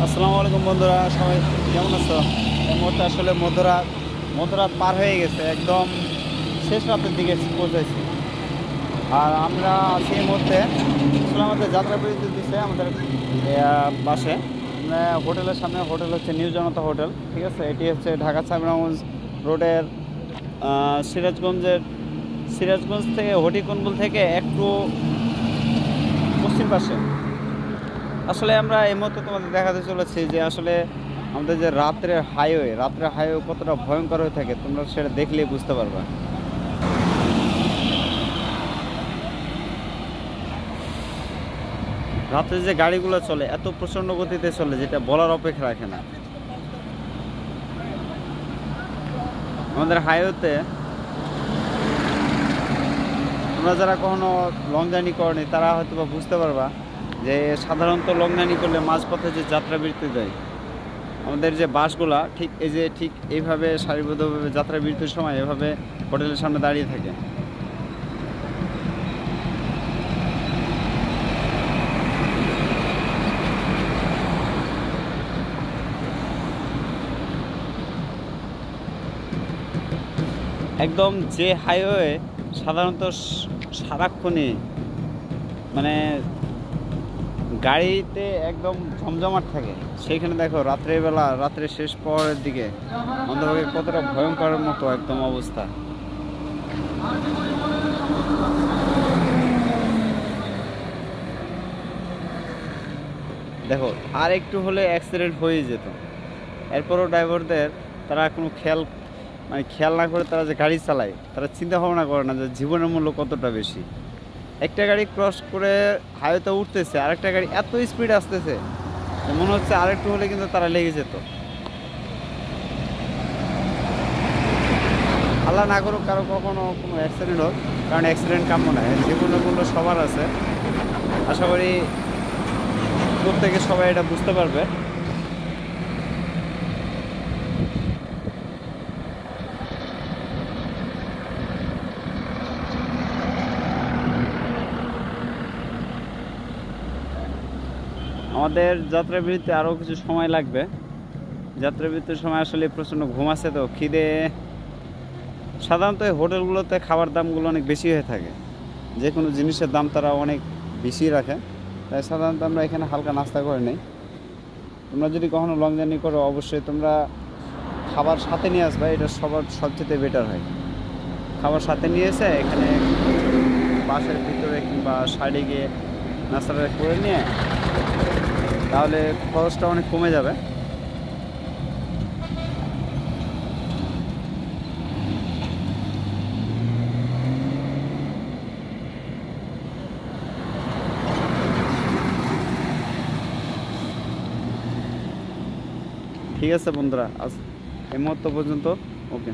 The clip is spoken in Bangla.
আসসালামু আলাইকুম বন্ধুরা, সবাই কেমন আছো? এই মুহূর্তে আসলে মধ্যরাত পার হয়ে গেছে, একদম শেষ রাতের দিকে পৌঁছেছি। আর আমরা আছি এই মুহূর্তে আসলে আমাদের যাত্রা বিরতি দিচ্ছে আমাদের বাসে। আমরা হোটেলের সামনে, হোটেল হচ্ছে নিউ জনতা হোটেল, ঠিক আছে। এটি হচ্ছে ঢাকা সাহেবগঞ্জ রোডের সিরাজগঞ্জ থেকে হটিকুনবুল থেকে একটু পশ্চিম পাশে। আসলে আমরা এই মুহূর্তে তোমাদের দেখাতে চলেছি যে আসলে আমাদের যে রাত্রের হাইওয়ে কতটা ভয়ঙ্কর হয়ে থাকে, তোমরা সেটা দেখলেই বুঝতে পারবা। রাত্রে যে গাড়িগুলো চলে এত প্রচণ্ড গতিতে চলে, যেটা বলার অপেক্ষা রাখে না। আমাদের হাইওয়েতে তোমরা যারা কখনো লং জার্নি করনি তারা হয়তো বা বুঝতে পারবা যে সাধারণত লং জার্নি করলে মাঝপথে যে যাত্রা বিরতি দেয়, আমাদের যে বাসগুলা ঠিক এইভাবে সারিবদ্ধভাবে যাত্রা বিরতির সময় এভাবে হোটেলের সামনে দাঁড়িয়ে থাকে। একদম যে হাইওয়ে সাধারণত সারাক্ষণই মানে গাড়িতে একদম জমজমাট থাকে, সেইখানে দেখো রাত্রে শেষ পরের দিকে অন্ধভাবে কতটা ভয়ঙ্করের মতো একদম অবস্থা। দেখো আর একটু হলে অ্যাক্সিডেন্ট হয়ে যেত। এরপরও ড্রাইভারদের তারা কোনো খেয়াল না করে তারা যে গাড়ি চালায়, তারা চিন্তা ভাবনা করে না যে জীবনের মূল্য কতটা বেশি। একটা গাড়ি ক্রস করে হাইওয়েতে উঠতেছে, আরেকটা গাড়ি এত স্পিড আসতেছে মনে হচ্ছে আরেকটু হলে কিন্তু তারা লেগে যেত। আল্লাহ না করুক কারো কখনো কোনো অ্যাক্সিডেন্ট হোক, কারণ অ্যাক্সিডেন্ট কাম্য নয়, জীবনের মূল্য সবার আছে। আশা করি প্রত্যেকে সবাই এটা বুঝতে পারবে। আমাদের যাত্রাবিরতিতে আরও কিছু সময় লাগবে। যাত্রাবিরতির সময় আসলে প্রচণ্ড ঘুম আছে, তো খিদে। সাধারণত এই হোটেলগুলোতে খাবার দামগুলো অনেক বেশি হয়ে থাকে, যে কোনো জিনিসের দাম তারা অনেক বেশি রাখে, তাই সাধারণত আমরা এখানে হালকা নাস্তা করে নিই। তোমরা যদি কখনো লং জার্নি করো অবশ্যই তোমরা খাবার সাথে নিয়ে আসবে, এটা সবচেয়ে বেটার হয়। খাবার সাথে নিয়ে এসে এখানে বাসের ভিতরে কিংবা সাইডে গিয়ে নাস্তাটা করে নিয়ে, তাহলে খরচটা অনেক কমে যাবে। ঠিক আছে বন্ধুরা, আজ এই মুহূর্ত পর্যন্ত। ওকে।